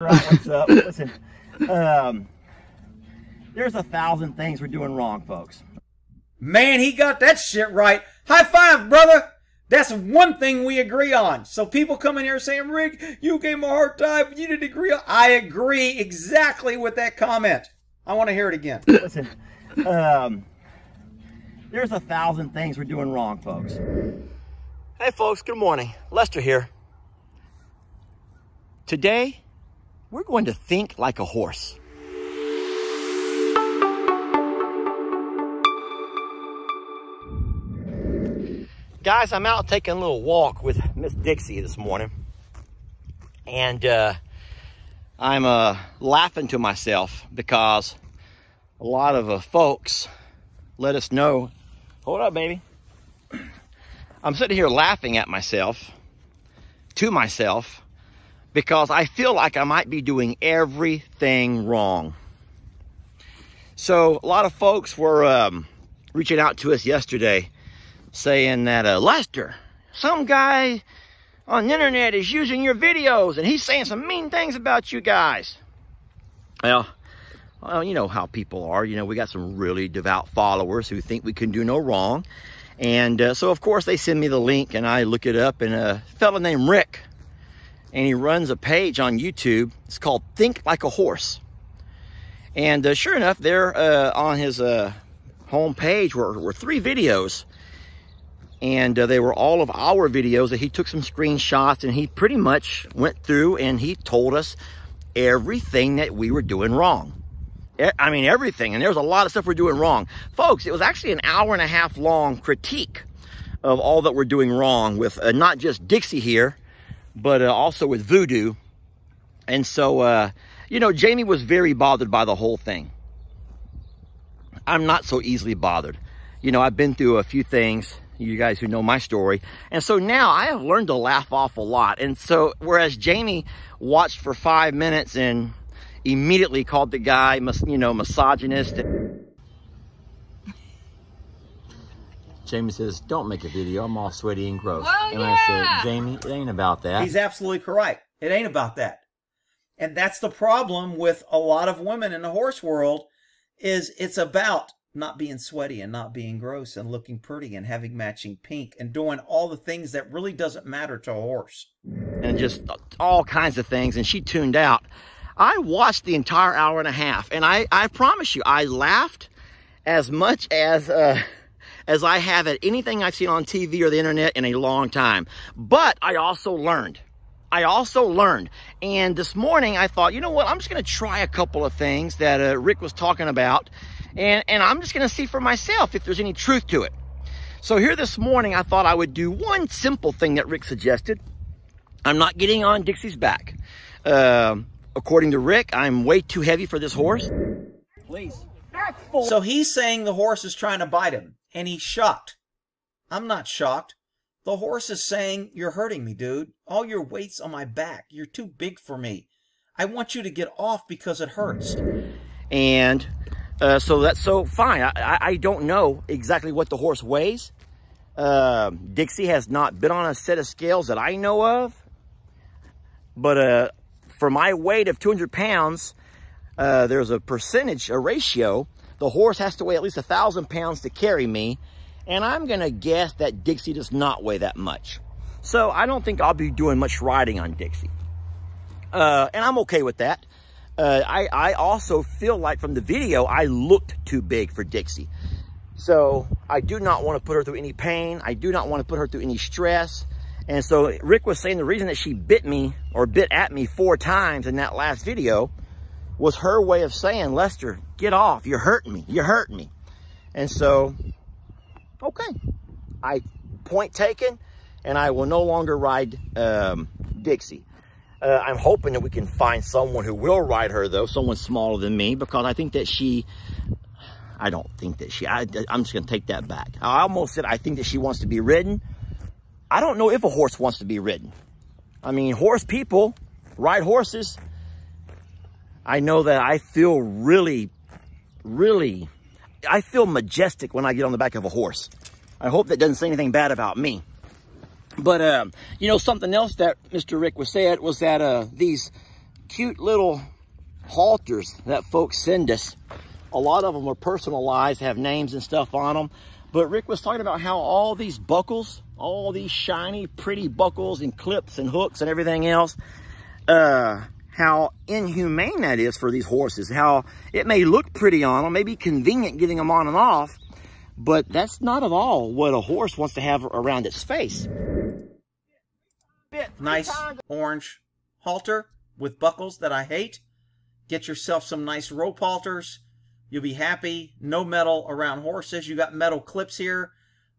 Right, what's up? Listen, there's 1,000 things we're doing wrong, folks. Man, he got that shit right. High five, brother. That's one thing we agree on. So people come in here saying, Rick, you gave him a hard time, but you didn't agree on. I agree exactly with that comment. I want to hear it again. Listen, there's 1,000 things we're doing wrong, folks. Hey, folks, good morning. Lester here. Today, we're going to think like a horse. Guys, I'm out taking a little walk with Miss Dixie this morning. And I'm laughing to myself because a lot of folks let us know. Hold up, baby. I'm sitting here laughing at myself, to myself, because I feel like I might be doing everything wrong. So a lot of folks were reaching out to us yesterday saying that, Lester, some guy on the internet is using your videos and he's saying some mean things about you guys. Well, you know how people are. You know, we got some really devout followers who think we can do no wrong. And so, of course, they send me the link and I look it up. And a fellow named Rick, and he runs a page on YouTube. It's called Think Like a Horse. And sure enough, there on his home page were 3 videos. And they were all of our videos that he took some screenshots, and he pretty much went through and he told us everything that we were doing wrong. I mean, everything. And there's a lot of stuff we're doing wrong. Folks, it was actually an hour-and-a-half long critique of all that we're doing wrong with not just Dixie here, but also with Voodoo. And so, you know, Jamie was very bothered by the whole thing. I'm not so easily bothered. You know, I've been through a few things, you guys who know my story. And so now I have learned to laugh off a lot. And so, whereas Jamie watched for 5 minutes and immediately called the guy, you know, misogynist. Jamie says, don't make a video. I'm all sweaty and gross. Oh, and yeah. I said, Jamie, it ain't about that. He's absolutely correct. It ain't about that. And that's the problem with a lot of women in the horse world, is it's about not being sweaty and not being gross and looking pretty and having matching pink and doing all the things that really doesn't matter to a horse. And just all kinds of things. And she tuned out. I watched the entire hour-and-a-half, and I promise you, I laughed as much as I have at anything I've seen on TV or the internet in a long time. But I also learned. And this morning I thought, you know what, I'm just going to try a couple of things that Rick was talking about, and I'm just going to see for myself if there's any truth to it. So here this morning, I thought I would do one simple thing that Rick suggested. I'm not getting on Dixie's back. According to Rick, I'm way too heavy for this horse. Please. So he's saying the horse is trying to bite him, and he's shocked. I'm not shocked. The horse is saying, you're hurting me, dude. All your weight's on my back. You're too big for me. I want you to get off because it hurts. And so that's so fine. I don't know exactly what the horse weighs. Dixie has not been on a set of scales that I know of. But for my weight of 200 pounds, there's a percentage, a ratio. The horse has to weigh at least 1,000 pounds to carry me. And I'm going to guess that Dixie does not weigh that much. So I don't think I'll be doing much riding on Dixie. And I'm okay with that. I also feel like from the video, I looked too big for Dixie. So I do not want to put her through any pain. I do not want to put her through any stress. And so Rick was saying the reason that she bit me or bit at me 4 times in that last video was her way of saying, Lester, get off. You're hurting me. You're hurting me. And so, okay. Point taken, and I will no longer ride Dixie. I'm hoping that we can find someone who will ride her, though, someone smaller than me, because I think that I'm just going to take that back. I almost said I think that she wants to be ridden. I don't know if a horse wants to be ridden. I mean, horse people ride horses. I know that I feel really, I feel majestic when I get on the back of a horse. I hope that doesn't say anything bad about me. But, you know, something else that Mr. Rick was said was that these cute little halters that folks send us. A lot of them are personalized, have names and stuff on them. But Rick was talking about how all these buckles, all these shiny, pretty buckles and clips and hooks and everything else, how inhumane that is for these horses. How it may look pretty on them, may be convenient getting them on and off, but that's not at all what a horse wants to have around its face. Nice orange halter with buckles that I hate. Get yourself some nice rope halters. You'll be happy. No metal around horses. You got metal clips here.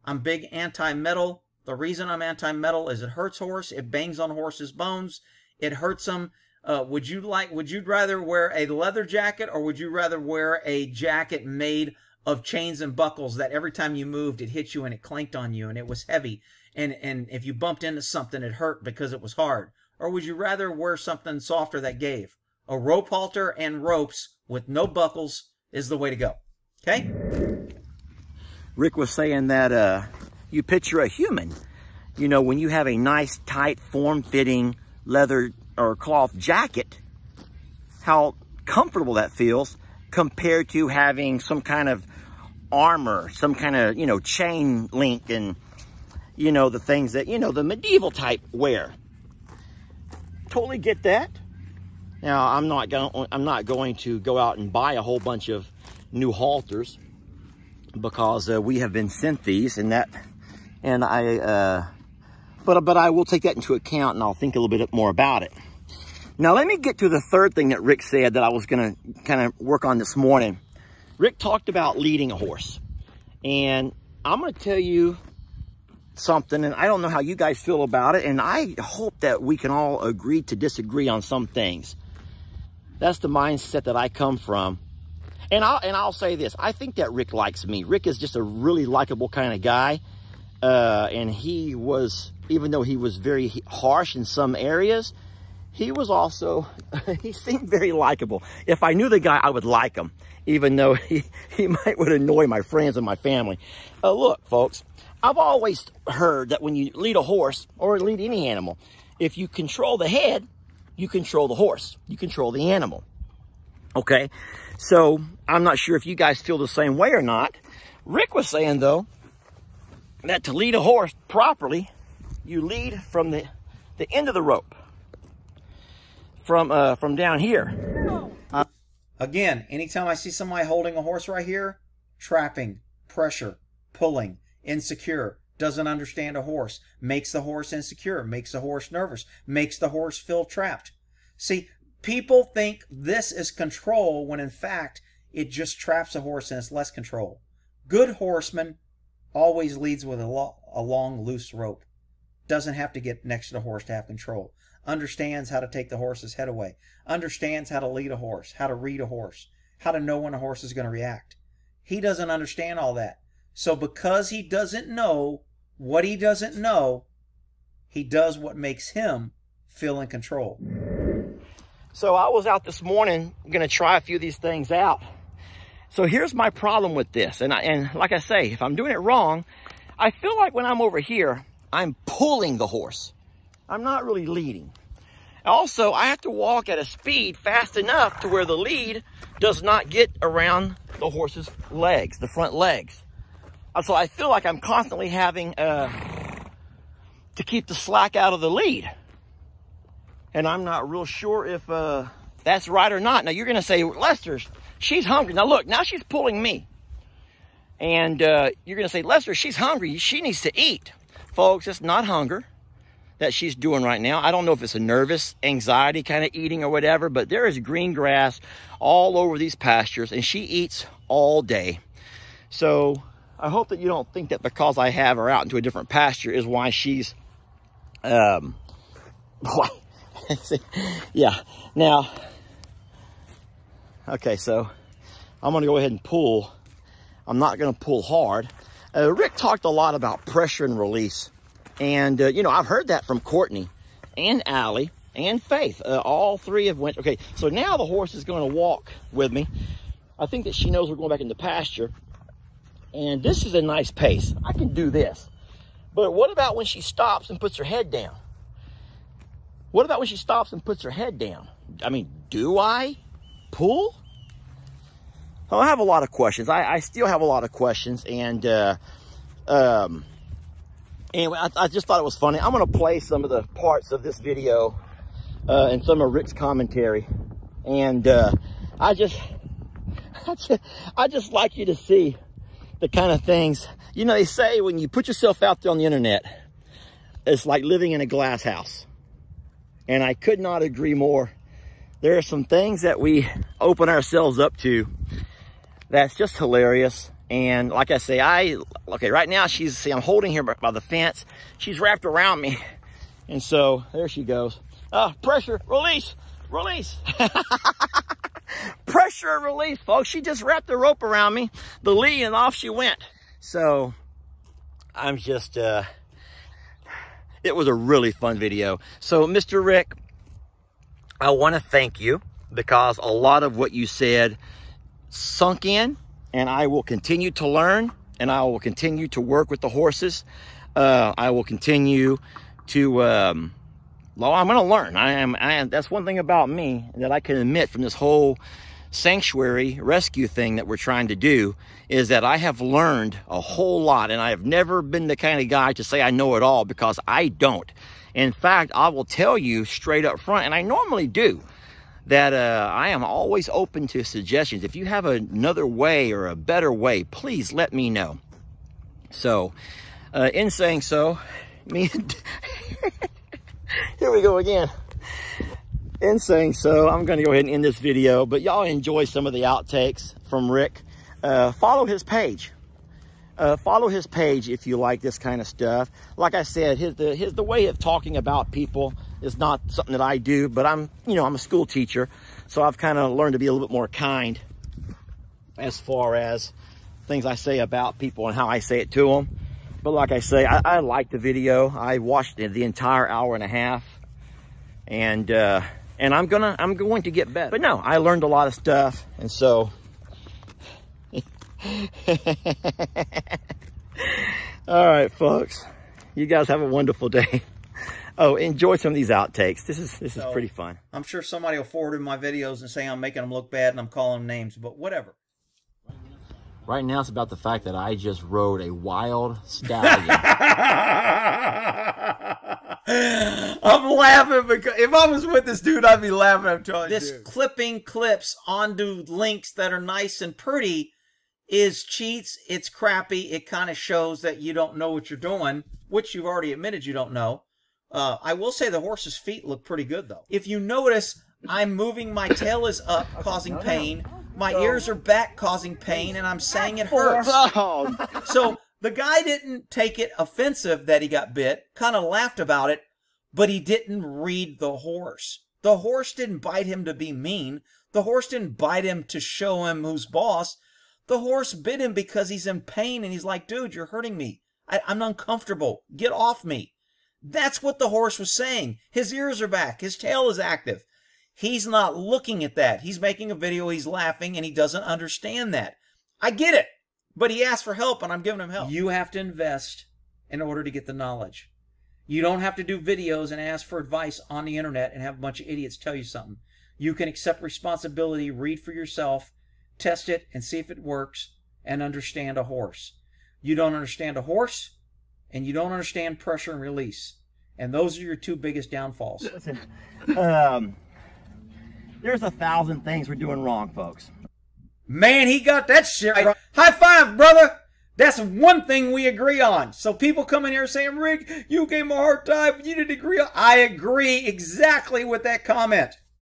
I'm big anti-metal. The reason I'm anti-metal is it hurts horse. It bangs on horses' bones. It hurts them. Would you rather wear a leather jacket, or would you rather wear a jacket made of chains and buckles that every time you moved, it hit you and it clanked on you and it was heavy? And if you bumped into something, it hurt because it was hard? Or would you rather wear something softer that gave? A rope halter and ropes with no buckles is the way to go. Okay? Rick was saying that you picture a human. You know, when you have a nice, tight, form-fitting leather or cloth jacket, how comfortable that feels compared to having some kind of armor, some kind of, you know, chain link and, you know, the things that, you know, the medieval type wear. Totally get that. Now, I'm not going to go out and buy a whole bunch of new halters because we have been sent these, and but I will take that into account, and I'll think a little bit more about it. Now, let me get to the third thing that Rick said that I was going to kind of work on this morning. Rick talked about leading a horse, and I'm going to tell you something, and I don't know how you guys feel about it, and I hope that we can all agree to disagree on some things. That's the mindset that I come from. And I'll say this. I think that Rick likes me. Rick is just a really likable kind of guy. And he was, even though he was very harsh in some areas, he was also, he seemed very likable. If I knew the guy, I would like him, even though he would annoy my friends and my family. Look, folks, I've always heard that when you lead a horse or lead any animal, if you control the head, you control the horse, you control the animal. Okay, so I'm not sure if you guys feel the same way or not. Rick was saying, though, that to lead a horse properly, you lead from the end of the rope, from down here. Again, anytime I see somebody holding a horse right here, trapping, pressure, pulling, insecure, doesn't understand a horse, makes the horse insecure, makes the horse nervous, makes the horse feel trapped. See, people think this is control when in fact it just traps a horse and it's less control. Good horseman always leads with a long, loose rope. Doesn't have to get next to the horse to have control. Understands how to take the horse's head away. Understands how to lead a horse, how to read a horse, how to know when a horse is going to react. He doesn't understand all that. So because he doesn't know what he doesn't know, he does what makes him feel in control. So I was out this morning going to try a few of these things out. So here's my problem with this. And like I say, if I'm doing it wrong, I feel like when I'm over here, I'm pulling the horse. I'm not really leading. Also, I have to walk at a speed fast enough to where the lead does not get around the horse's legs, the front legs. So I feel like I'm constantly having to keep the slack out of the lead. And I'm not real sure if that's right or not. Now, you're going to say, Lester, she's hungry. Now, look, now she's pulling me. And you're going to say, Lester, she's hungry. She needs to eat. Folks, it's not hunger that she's doing right now. I don't know if it's a nervous anxiety kind of eating or whatever, but there is green grass all over these pastures, and she eats all day. So I hope that you don't think that because I have her out into a different pasture is why she's, yeah. Now, okay, so I'm going to go ahead and pull. I'm not going to pull hard. Rick talked a lot about pressure and release. And, you know, I've heard that from Courtney and Allie and Faith. All three have went. Okay, so now the horse is going to walk with me. I think that she knows we're going back into pasture. And this is a nice pace. I can do this. But what about when she stops and puts her head down? What about when she stops and puts her head down? I mean, do I pull? Well, I have a lot of questions. I still have a lot of questions. And anyway, I just thought it was funny. I'm going to play some of the parts of this video and some of Rick's commentary. And I just like you to see the kind of things. You know, they say when you put yourself out there on the internet, it's like living in a glass house. And I could not agree more. There are some things that we open ourselves up to that's just hilarious. And like I say, okay, right now I'm holding her by the fence. She's wrapped around me. And so there she goes. Pressure, release, release. Pressure and release, folks. She just wrapped the rope around me, the lead, and off she went. So I'm just, it was a really fun video. So Mr. Rick, I want to thank you because a lot of what you said sunk in, and I will continue to learn, and I will continue to work with the horses. I will continue to, well, I'm going to learn. That's one thing about me that I can admit from this whole sanctuary rescue thing that we're trying to do is that I have learned a whole lot, and I have never been the kind of guy to say I know it all, because I don't. In fact, I will tell you straight up front, and I normally do, that I am always open to suggestions. If you have another way or a better way, please let me know. So, in saying so, here we go again. In saying so, I'm going to go ahead and end this video, but y'all enjoy some of the outtakes from Rick. Follow his page. Follow his page if you like this kind of stuff. Like I said, the way of talking about people is not something that I do, but I'm a school teacher, so I've kind of learned to be a little bit more kind as far as things I say about people and how I say it to them. But like I say, I liked the video. I watched it the entire hour and a half, and I'm going to get better. But no, I learned a lot of stuff, and so. All right, folks, you guys have a wonderful day. Oh, enjoy some of these outtakes. This is pretty fun. I'm sure somebody will forward in my videos and say I'm making them look bad and I'm calling them names, but whatever. Right now it's about the fact that I just rode a wild stallion. I'm laughing because if I was with this dude, I'd be laughing. I'm telling you. This clipping clips onto links that are nice and pretty is cheats. It's crappy. It kind of shows that you don't know what you're doing, which you've already admitted you don't know. I will say the horse's feet look pretty good, though. If you notice, I'm moving, my tail is up, causing pain. My ears are back, causing pain, and I'm saying it hurts. So the guy didn't take it offensive that he got bit, kind of laughed about it, but he didn't read the horse. The horse didn't bite him to be mean. The horse didn't bite him to show him who's boss. The horse bit him because he's in pain, and he's like, dude, you're hurting me. I'm uncomfortable. Get off me. That's what the horse was saying. His ears are back. His tail is active. He's not looking at that. He's making a video. He's laughing, and he doesn't understand that. I get it, but he asked for help, and I'm giving him help. You have to invest in order to get the knowledge. You don't have to do videos and ask for advice on the internet and have a bunch of idiots tell you something. You can accept responsibility, read for yourself, test it, and see if it works, and understand a horse. You don't understand a horse, and you don't understand pressure and release. And those are your two biggest downfalls. Listen, there's 1,000 things we're doing wrong, folks. Man, he got that shit right. High five, brother. That's one thing we agree on. So people come in here saying, Rick, you gave him a hard time, but you didn't agree on. I agree exactly with that comment.